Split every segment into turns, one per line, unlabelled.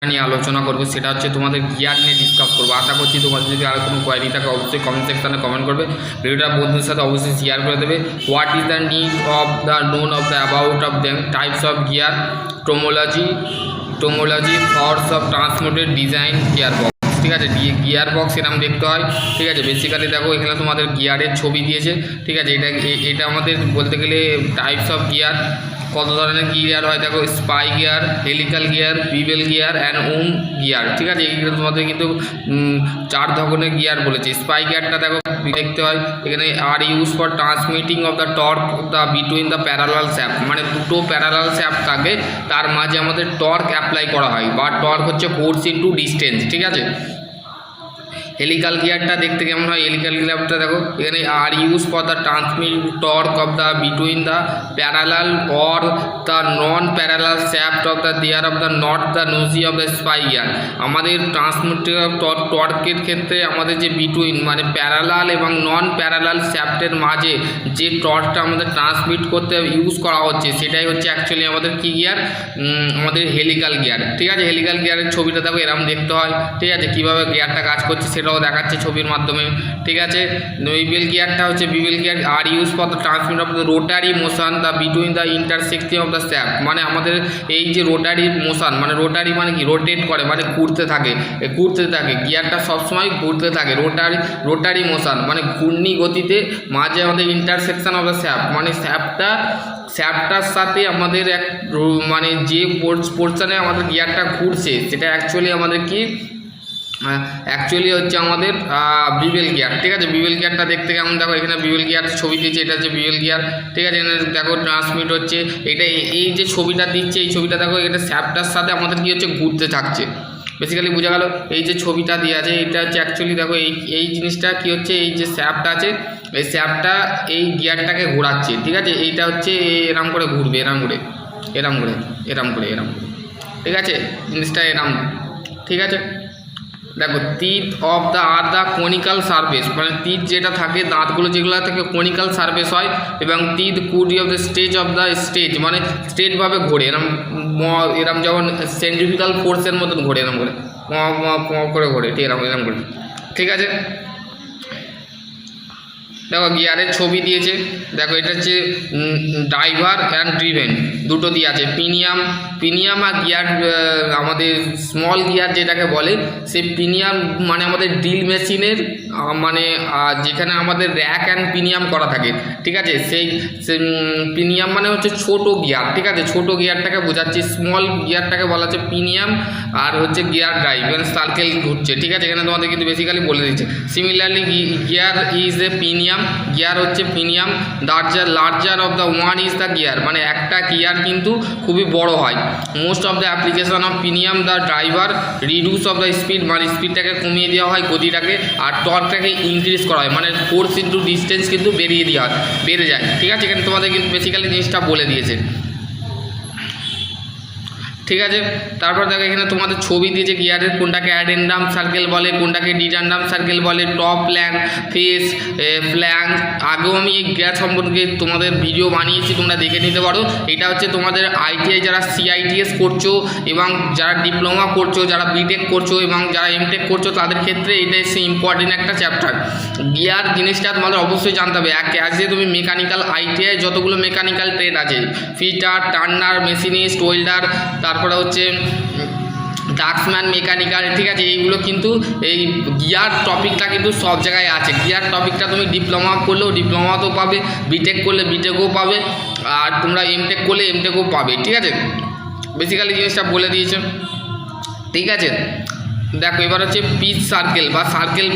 নিয়ে আলোচনা করবো, সেটা হচ্ছে তোমাদের গিয়ার নিয়ে ডিসকাস করবো। আশা করছি তোমাদের যদি আর কোনো কোয়ারি থাকে অবশ্যই কমেন্ট সেকশনে কমেন্ট করবে, ভিডিওটা বন্ধুদের সাথে অবশ্যই শেয়ার করে দেবে। What is the need of the known of the about of them types of gear, টোমোলজি force of transmitted design gear box. ঠিক আছে, গিয়ার বক্স এরকম দেখতে হয়। ঠিক আছে, বেসিক্যালি দেখো এখানে তোমাদের গিয়ারের ছবি দিয়েছে। ঠিক আছে, এটা আমাদের বলতে গেলে টাইপস অফ গিয়ার, কত ধরনের গিয়ার হয় দেখো, spur gear, helical gear, bevel gear and gear. ঠিক আছে, এইগুলো তোমাদের কিন্তু 4 ধরনের গিয়ার বলেছে। স্পাই গিয়ারটা দেখো দেখতে হয় এখানে, are use for transmitting of the torque the between the parallel shaft, মানে দুটো প্যারালাল শ্যাফট থাকে, তার মাঝে আমাদের টর্ক অ্যাপ্লাই করা হয়, বা টর্ক হচ্ছে ফোর্স ইন্টু ডিস্টেন্স। ঠিক আছে, হেলিক্যাল গিয়ারটা দেখতে কেমন হয়, হেলিক্যাল গিয়ারটা দেখো এখানে, are use for the transmit torque of the between the parallel or the non parallel shaft of the there of the not the noisy of the spur gear. আমাদের transmitter টর্কের ক্ষেত্রে আমাদের যে বিটুইন মানে parallel এবং নন parallel শ্যাফটের মাঝে যে টর্কটা আমাদের ট্রান্সমিট করতে ইউজ করা হচ্ছে, সেটাই হচ্ছে অ্যাকচুয়ালি আমাদের কী গিয়ার, আমাদের হেলিক্যাল গিয়ার। ঠিক আছে, হেলিক্যাল গিয়ারের ছবিটা দেখো এরকম দেখতে হয়। ঠিক আছে, কীভাবে গিয়ারটা কাজ করছে সেটাও দেখাচ্ছে ছবির মাধ্যমে। ঠিক আছে, বিবেল গিয়ারটা হচ্ছে, bevel gear are use for the transmit of the rotary motion the between the intersection of the shaft, মানে আমাদের এই যে রোটারি মোশন, মানে রোটারি মানে কি, রোটেট করে মানে ঘুরতে থাকে গিয়ারটা সবসময় ঘুরতে থাকে। রোটারি মোশন মানে ঘূর্ণি গতিতে মাঝে আমাদের ইন্টারসেকশন অফ দ্য শ্যাফট, মানে শ্যাফটটার সাথে আমাদের এক মানে যে পোর্শনে আমাদের গিয়ারটা ঘুরছে সেটা অ্যাকচুয়ালি আমাদের কি, অ্যাকচুয়ালি হচ্ছে আমাদের বিবেল গিয়ার। ঠিক আছে, বিবেল গিয়ারটা দেখতে কেমন দেখো, এখানে বিবেল গিয়ার ছবি দিচ্ছে, এটা হচ্ছে বিবেল গিয়ার। ঠিক আছে, এখানে দেখো ট্রান্সমিট হচ্ছে, এটা এই যে ছবিটা দিচ্ছে, এই ছবিটা দেখো এটা শ্যাফটটার সাথে আমাদের কি হচ্ছে, ঘুরতে থাকছে। বেসিক্যালি বোঝা গেল, এই যে ছবিটা দিয়ে আছে এটা হচ্ছে অ্যাকচুয়ালি দেখো এই জিনিসটা কি হচ্ছে, এই যে শ্যাফটটা আছে, এই শ্যাফটটা এই গিয়ারটাকে ঘোরাচ্ছে। ঠিক আছে, এইটা হচ্ছে এরম করে ঘুরবে, এরম করে। ঠিক আছে, জিনিসটা এরম। ঠিক আছে, দেখো teeth of the are the conical surface, মানে টিথ যেটা থাকে, দাঁতগুলো যেগুলো থাকে কনিক্যাল সারফেস হয়, এবং teeth could of the stage মানে স্ট্রেটভাবে ঘোরে, এরম যেমন সেন্ট্রিফিউগাল ফোর্সের মতন ঘোরে, এরম করে ঘোরে, ঠিক এরম করে। ঠিক আছে, দেখো গিয়ারের ছবি দিয়েছে, দেখো এটা হচ্ছে ড্রাইভার অ্যান্ড ড্রিভেন দুটো দিয়ে আছে। পিনিয়াম আর গিয়ার, আমাদের স্মল গিয়ার যেটাকে বলে, সেই পিনিয়াম মানে আমাদের ড্রিল মেশিনের মানে যেখানে আমাদের র্যাক অ্যান্ড পিনিয়াম করা থাকে। ঠিক আছে, সেই পিনিয়াম মানে হচ্ছে ছোট গিয়ার। ঠিক আছে, ছোট গিয়ারটাকে বোঝাচ্ছি, স্মল গিয়ারটাকে বলা হচ্ছে পিনিয়াম, আর হচ্ছে গিয়ার ড্রাইভ মানে সার্কেল ঘুরছে। ঠিক আছে, এখানে তোমাদের কিন্তু বেসিক্যালি বলে দিচ্ছে। Similarly gear is a pinion, gear হচ্ছে pinion, larger of the one is the gear, মানে একটা গিয়ার কিন্তু খুবই বড় হয়। Most of the application of pinion the driver reduce of the speed, মানে স্পিডটাকে কমিয়ে দেওয়া হয়, গতিটাকে, আর টর্কটাকে ইনক্রিজ করা হয়, মানে ফোর্স ইন্টু ডিস্টেন্স কিন্তু বেড়ে যায়। ঠিক আছে, এখানে তোমাদের কিন্তু বেসিক্যালি জিনিসটা বলে দিয়েছে। ঠিক আছে, তারপর দেখো এখানে তোমাদের ছবি দিয়েছে গিয়ারের, কোনটাকে অ্যাডেন্ডাম সার্কেল বলে, কোনটাকে ডিডান্ডাম সার্কেল বলে, টপ ফেস ফ্ল্যাঙ্ক। আগেও আমি এই গিয়ার সম্পর্কে তোমাদের ভিডিও বানিয়েছি, তোমরা দেখে নিতে পারো। এটা হচ্ছে তোমাদের আইটিআই যারা সিআইটিএস করছো, এবং যারা ডিপ্লোমা করছো, যারা বিটেক করছো, এবং যারা এমটেক করছো, তাদের ক্ষেত্রে এটা হচ্ছে ইম্পর্টেন্ট একটা চ্যাপ্টার। গিয়ার জিনিসটা তোমাদের অবশ্যই জানতে হবে। অ্যাজ এ তুমি মেকানিক্যাল আইটিআই যতগুলো মেকানিক্যাল ট্রেড আছে, ফিটার, টার্নার, মেশিনিস্ট, ওয়েল্ডার, তারপরে হচ্ছে ডাক্সম্যান, মেকানিক্যাল, ঠিক আছে, এইগুলো কিন্তু এই গিয়ার টপিকটা কিন্তু সব জায়গায় আছে। গিয়ার টপিকটা তুমি ডিপ্লোমা করলেও ডিপ্লোমাতেও পাবে, বিটেক করলে বিটেকও পাবে, আর তোমরা এমটেক করলে এমটেকও পাবে। ঠিক আছে, বেসিক্যালি জিনিসটা বলে দিয়েছে। ঠিক আছে, দেখো এবার হচ্ছে পিচ সার্কেল বা সার্কেল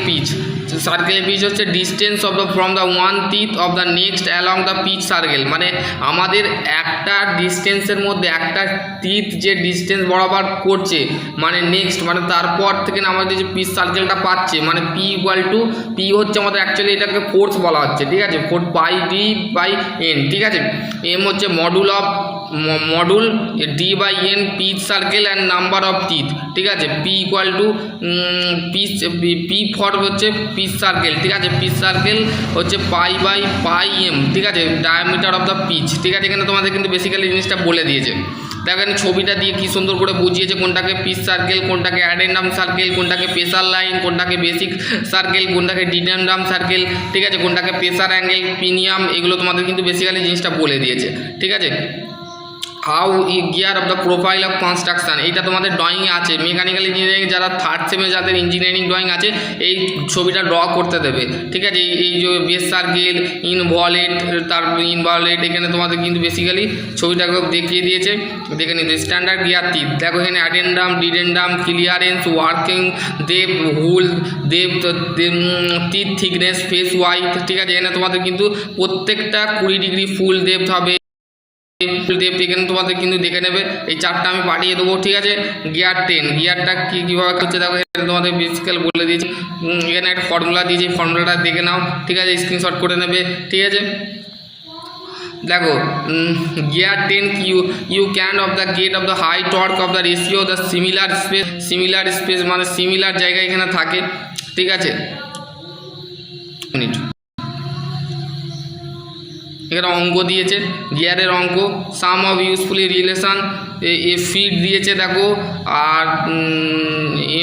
পিচ হচ্ছে distance of the from the one teeth of the next along the pitch circle, মানে আমাদের একটা ডিস্টেন্সের মধ্যে একটা টিথ যে ডিস্টেন্স বরাবর করছে, মানে নেক্সট মানে তারপর থেকে আমাদের যে পিচ সার্কেলটা পাচ্ছে, মানে পি হচ্ছে আমাদের অ্যাকচুয়ালি এটাকে ফোর্স বলা হচ্ছে। ঠিক আছে, 4 πd/n। ঠিক আছে, এম হচ্ছে module of module D/N pitch circle and number of teeth, ঠিক আছে। P equal to P for হচ্ছে পিচ সার্কেল, ঠিক আছে। পিচ সার্কেল হচ্ছে π/πm, ঠিক আছে, ডায়ামিটার অফ দ্য পিচ, ঠিক আছে। এখানে তোমাদের কিন্তু বেসিক্যালি জিনিসটা বলে দিয়েছে। দেখো এখানে ছবিটা দিয়ে কি সুন্দর করে বুঝিয়েছে কোনটাকে পিচ সার্কেল, কোনটাকে অ্যাডেন্ডাম সার্কেল, কোনটাকে প্রেসার লাইন, কোনটাকে বেসিক সার্কেল, কোনটাকে ডিডেন্ডাম সার্কেল, ঠিক আছে, কোনটাকে প্রেসার অ্যাঙ্গেল, পিনিয়াম, এগুলো তোমাদের কিন্তু বেসিক্যালি জিনিসটা বলে দিয়েছে, ঠিক আছে। How gear of the profile of construction, এইটা তোমাদের ড্রয়িং আছে। মেকানিক্যাল ইঞ্জিনিয়ারিং যারা থার্ড সেমে যাদের ইঞ্জিনিয়ারিং ড্রয়িং আছে এই ছবিটা ড্র করতে দেবে, ঠিক আছে। এই যে বেস সার্কেল, ইনভলেট, তারপর ইনভলেট, এখানে তোমাদের কিন্তু বেসিক্যালি ছবিটাকে দেখিয়ে দিয়েছে, দেখে নিতে। স্ট্যান্ডার্ড গিয়ার টিপ দেখো এখানে অ্যাডেন্ডাম, ডিডেন্ডাম, ক্লিয়ারেন্স, ওয়ার্কিং ডেপথ, হুল depth, teeth thickness, face wide, ঠিক আছে। এখানে তোমাদের কিন্তু প্রত্যেকটা 20 ডিগ্রি ফুল ডেপথ হবে, এখানে তোমাদের কিন্তু দেখে নেবে। এই চারটা আমি পাঠিয়ে দেবো, ঠিক আছে। গিয়ার 10, গিয়ারটা কীভাবে হচ্ছে দেখো এখানে তোমাদের বেসিক্যাল বলে দিয়েছি। এখানে একটা ফর্মুলা দিয়েছি, ফর্মুলাটা দেখে নাও, ঠিক আছে, স্ক্রিনশট করে নেবে, ঠিক আছে। দেখো gear 10 you can of the gate of the high torque of the ratio the similar space মানে সিমিলার জায়গায় এখানে থাকে, ঠিক আছে। মিনিট এখানে অঙ্ক দিয়েছে, গিয়ারের অঙ্ক, সাম অফ ইউজফুলি রিলেশান, এ ফিট দিয়েছে দেখো, আর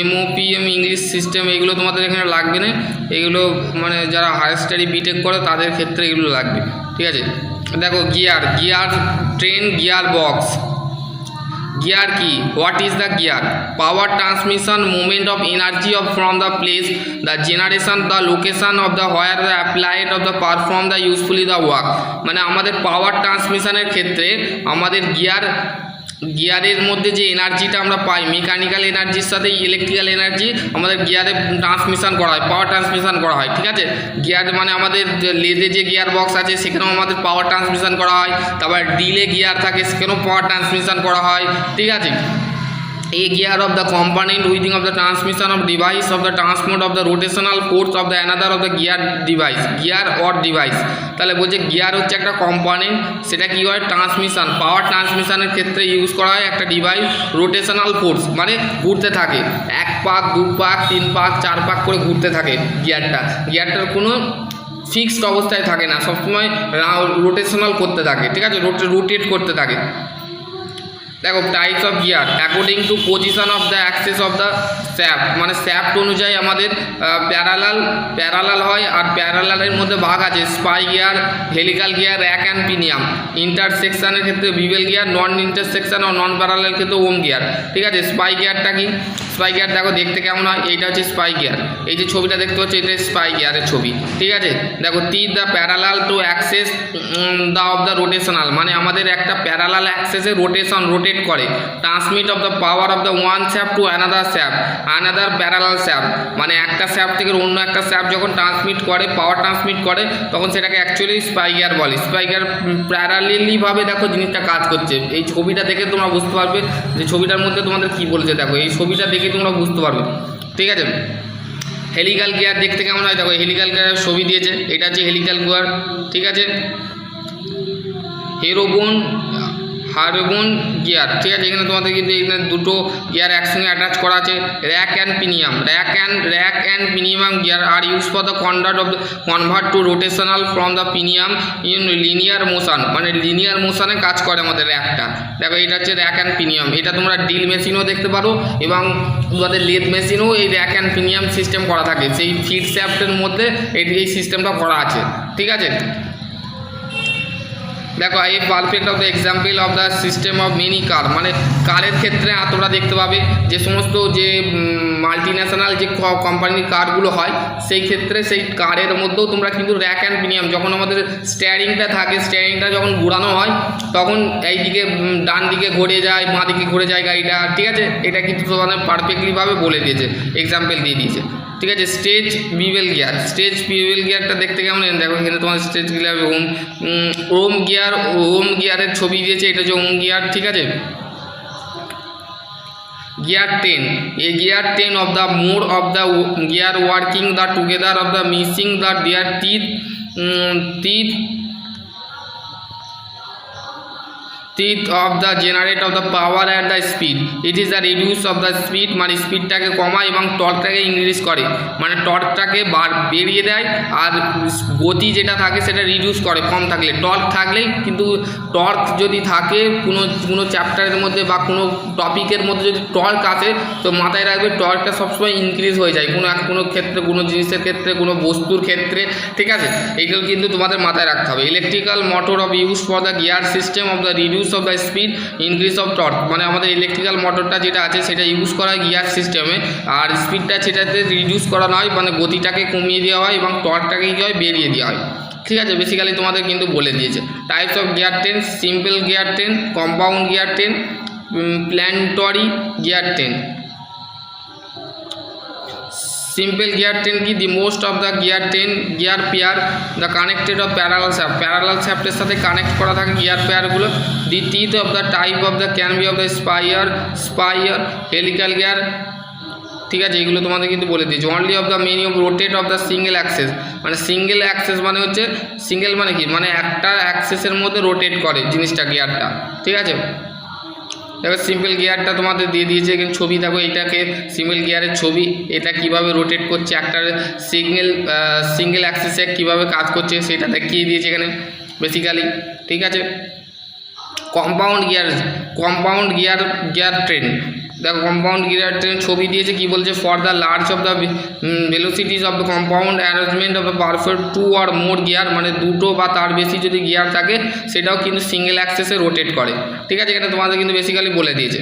MOPM ইংলিশ সিস্টেম, এগুলো তোমাদের এখানে লাগবে না, এগুলো মানে যারা হায়ার স্টাডি বিটেক করে তাদের ক্ষেত্রে এগুলো লাগবে, ঠিক আছে। দেখো gear train, gear box. Gear কি, what is the gear? Power transmission, movement of energy of from the place, the generation, the location of the where the applied of the perform the usefully the work. মানে আমাদের পাওয়ার ট্রান্সমিশনের ক্ষেত্রে আমাদের গিয়ারের মধ্যে যে এনার্জিটা আমরা পাই, মেকানিক্যাল এনার্জির সাথে ইলেকট্রিক্যাল এনার্জি আমাদের গিয়ারে ট্রান্সমিশন করা হয়, পাওয়ার ট্রান্সমিশন করা হয়, ঠিক আছে। গিয়ার মানে আমাদের লেদে যে গিয়ার বক্স আছে সেখানেও আমাদের পাওয়ার ট্রান্সমিশন করা হয়, তারপর ডিলে গিয়ার থাকে সেখানেও পাওয়ার ট্রান্সমিশন করা হয়, ঠিক আছে। A gear of the component within of the transmission of device of the transport of the rotational force of the another of the gear device, gear or device। তাহলে বলছে gear হচ্ছে একটা component, সেটা কি হয়, ট্রান্সমিশন, পাওয়ার ট্রান্সমিশনের ক্ষেত্রে use করা হয় একটা ডিভাইস, রোটেশনাল ফোর্স মানে ঘুরতে থাকে, 1 পাক 2 পাক 3 পাক 4 পাক করে ঘুরতে থাকে গিয়ারটার কোনো ফিক্সড অবস্থায় থাকে না, সবসময় রোটেশনাল করতে থাকে, ঠিক আছে, রোটেট করতে থাকে। দেখো types of gear according to position of the axes of the shaft, মানে শ্যাফট অনুযায়ী আমাদের প্যারালাল হয়, আর প্যারালালের মধ্যে ভাগ আছে spur gear, helical gear, rack and pinion. ইন্টারসেকশনের ক্ষেত্রে বিভেল গিয়ার, নন ইন্টারসেকশন ও নন প্যারালালের ক্ষেত্রে ওম গিয়ার, ঠিক আছে। স্পাই গিয়ারটা কি, স্পাই গিয়ার দেখো দেখতে কেমন হয়, এইটা হচ্ছে স্পাই গিয়ার, এই যে ছবিটা দেখতে হচ্ছে এটা স্পাই গিয়ারের ছবি, ঠিক আছে। দেখো the parallel to access the of the rotational, মানে আমাদের একটা প্যারালাল অ্যাক্সেসে রোটেট করে, transmit of the power of the one shaft to another parallel shaft, মানে একটা শ্যাফট থেকে অন্য একটা শ্যাফট যখন ট্রান্সমিট করে, পাওয়ার ট্রান্সমিট করে, তখন সেটাকে অ্যাকচুয়ালি স্পাই গিয়ার বলে। স্পাই গিয়ার প্যারালালিভাবে দেখো জিনিসটা কাজ করছে, এই ছবিটা দেখে তোমরা বুঝতে পারবে যে ছবিটার মধ্যে তোমাদের কি বলেছে, দেখো এই ছবিটা দেখে তোমরা বুঝতে পারবে, ঠিক আছে। হেলিক্যাল গিয়ার দেখতে কেমন হয়, দেখো হেলিক্যাল গিয়ারের ছবি দিয়েছে, এটা হচ্ছে হেলিক্যাল গিয়ার, ঠিক আছে। হারবোন গিয়ার, ঠিক আছে। এখানে তোমাদের কিন্তু এখানে দুটো গিয়ার একসঙ্গে অ্যাটাচ করা আছে। Rack and pinion gear are use for the convert to rotational from the pinion in linear motion, মানে লিনিয়ার মোশনে কাজ করে আমাদের র্যাকটা। দেখো এটা হচ্ছে র্যাক অ্যান্ড পিনিয়াম, এটা তোমরা ড্রিল মেশিনও দেখতে পারো এবং তোমাদের লেদ মেশিনেও এই র্যাক অ্যান্ড পিনিয়াম সিস্টেম করা থাকে, সেই ফিড শ্যাফটের মধ্যে এই সিস্টেমটা করা আছে, ঠিক আছে। দেখো এই perfect of the example of the system of mini car, মানে কারের ক্ষেত্রে তোমরা দেখতে পাবে যে সমস্ত যে মাল্টি ন্যাশনাল যে কোম্পানির কারগুলো হয়, সেই ক্ষেত্রে সেই কারের মধ্যেও তোমরা কিন্তু র্যাক অ্যান্ড পিনিয়াম, যখন আমাদের স্টিয়ারিংটা থাকে, স্টিয়ারিংটা যখন ঘোরানো হয় তখন এইদিকে ডান দিকে ঘুরে যায়, বাঁ দিকে ঘুরে যায় গাড়িটা, ঠিক আছে। এটা কিন্তু তোমাদের পারফেক্টলিভাবে বলে দিয়েছে, এক্সাম্পল দিয়ে দিয়েছে, ঠিক আছে। স্টেজ বিভেল গিয়ারটা দেখতে কেমন, দেখো এখানে তোমার স্টেজ গিয়ার, ওম গিয়ারের ছবি দিয়েছে, এটা হচ্ছে ওম গিয়ার, ঠিক আছে। Gear 10, a gear 10 of the mode of the gear working the together of the missing the their teeth teeth of the generate of the power at the speed, it is the reduce of the speed, মানে স্পিডটাকে কমায় এবং টর্কটাকে increase করে, মানে টর্কটাকে বেরিয়ে দেয়, আর গতি যেটা থাকে সেটা রিডিউস করে কম থাকলে। টর্ক থাকলেই কিন্তু, টর্ক যদি থাকে কোনো চ্যাপ্টারের মধ্যে বা কোনো টপিকের মধ্যে যদি টর্ক আসে তো মাথায় রাখবে টর্কটা সবসময় ইনক্রিজ হয়ে যায় কোনো ক্ষেত্রে, কোনো জিনিসের ক্ষেত্রে, কোনো বস্তুর ক্ষেত্রে, ঠিক আছে। এইগুলো কিন্তু তোমাদের মাথায় রাখতে হবে। Electrical motor of use for the gear system of the reduce of the speed increase of torque, মানে আমাদের ইলেকট্রিক্যাল মোটরটা যেটা আছে সেটা ইউজ করা হয় গিয়ার সিস্টেমে, আর স্পিডটা সেটাতে রিডিউস করা নয়, মানে গতিটাকে কমিয়ে দেওয়া হয় এবং টর্কটাকে কী হয় বেরিয়ে দেওয়া হয়, ঠিক আছে। বেসিক্যালি তোমাদের কিন্তু বলে দিয়েছে। Types of gear train, simple gear train, compound gear train, planetary gear train. Simple gear train কি, the most of the gear pair the connected of parallel শ্যাফটের সাথে কানেক্ট করা থাকে গিয়ার পেয়ারগুলো। The teeth of the type of the can be of the spur helical gear, ঠিক আছে। এগুলো তোমাদের কিন্তু বলে দিয়েছে। Only of the many of rotate of the single axes, মানে সিঙ্গেল অ্যাক্সেস মানে হচ্ছে সিঙ্গেল মানে কি, মানে একটা অ্যাক্সেসের মধ্যে রোটেট করে জিনিসটা গিয়ারটা, ঠিক আছে। এবার সিম্পল গিয়ারটা তোমাদের দিয়ে দিয়েছে এখানে ছবি, দেখো এটাকে সিম্পল গিয়ারের ছবি, এটা কিভাবে রোটেট করছে, একটা সিঙ্গেল অ্যাক্সেসে কিভাবে কাজ করছে সেটা দেখিয়ে দিয়েছে এখানে বেসিক্যালি, ঠিক আছে। কম্পাউন্ড গিয়ার ট্রেন, দেখো কম্পাউন্ড গিয়ার ট্রেন ছবি দিয়েছে, কি বলছে, for the large of the velocities of the compound arrangement of the perfect 2 or more gear, মানে দুটো বা তার বেশি যদি গিয়ার থাকে সেটাও কিন্তু সিঙ্গেল অ্যাক্সেসে রোটেট করে, ঠিক আছে। এখানে তোমাদের কিন্তু বেসিক্যালি বলে দিয়েছে।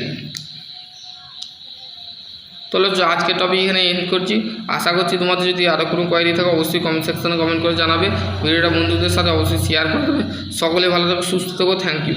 তাহলে আজকের টপিক এখানে এন্ড করছি। আশা করছি তোমাদের যদি আরও কোনো কোয়ারি থাকে অবশ্যই কমেন্ট সেকশনে কমেন্ট করে জানাবে। ভিডিওটা বন্ধুদের সাথে অবশ্যই শেয়ার করে দেবে। সকলে ভালো থাকো, সুস্থ থাকো, থ্যাংক ইউ।